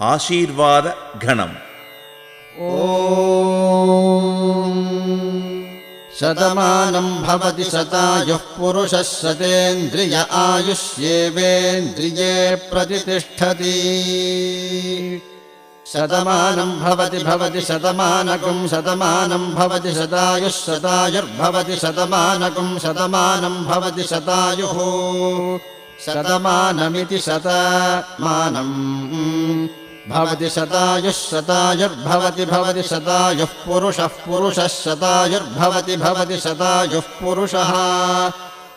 ఆశీర్వాద ఘనం. ఓం శతమానం భవతి శతాయుః పురుషः శతేంద్రియ ఆయుష్యేవేంద్రియే ప్రతిష్టతి. శతమానం భవతి శతమానకం శతమానం భవతి శతాయుః శతాయుర్భవతి శతమానకం శతమానం భవతి శతాయుః శతమానమితి శతమానం భవతి శతాయుః శతాయుర్భవతి భవతి శతాయుః పురుషः పురుషः శతాయుర్భవతి భవతి శతాయుః పురుషः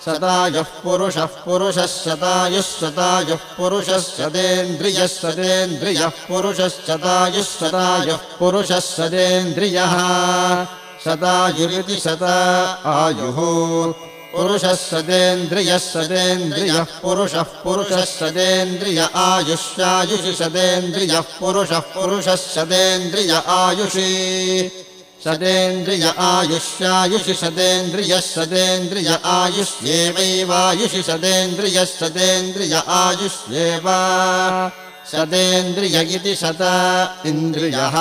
శతాయుః పురుషः పురుషः శతాయుః శతాయుః పురుషः శతేంద్రియः శతేంద్రియः పురుషः శతాయుః శతాయుః పురుషः శతేంద్రియः శతాయురితి శతాయుః పురుషः శతేంద్రియः శతేంద్రియः పురుషः పురుషः శతేంద్రియ ఆయుష్యాయుషి శతేంద్రియः పురుషः పురుషः శతేంద్రియ ఆయుషి శతేంద్రియ ఆయుష్యాయుషి శతేంద్రియः శతేంద్రియ ఆయుష్యేవైవాయుషి శతేంద్రియः శతేంద్రియ ఆయుష్యేవ శతేంద్రియ ఇతి శత ఇంద్రియः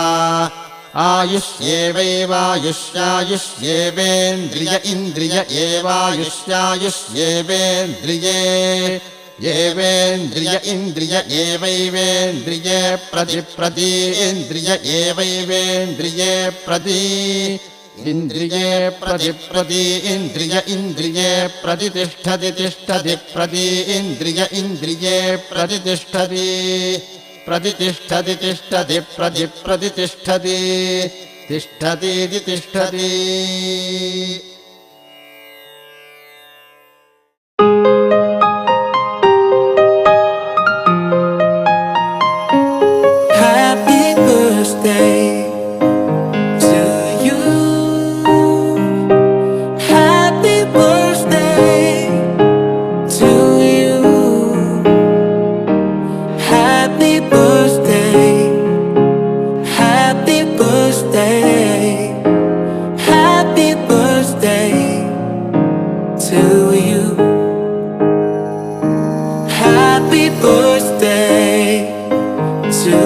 ఆయుష్యేవైవాయుష్యాయుష్యేవేంద్రియ ఇంద్రియ ఏవాయుష్యాయుష్యేవేంద్రియే ఏవేంద్రియ ఇంద్రియ ఏవైవేంద్రియే ప్రతిప్రతీంద్రియ ఏవైవేంద్రియే ప్రతి ఇంద్రియే ప్రతిప్రతీంద్రియ ఇంద్రియే ప్రతిష్టతి తిష్టతి ప్రతీంద్రియ ఇంద్రియే ప్రతిష్టతి ప్రతిష్టతి తిష్టతి ప్రతిష్టతి తిష్టతీతి తిష్టతి. Happy birthday to you. Happy birthday to you. Happy birthday. Happy birthday. Happy birthday to you. Happy birthday to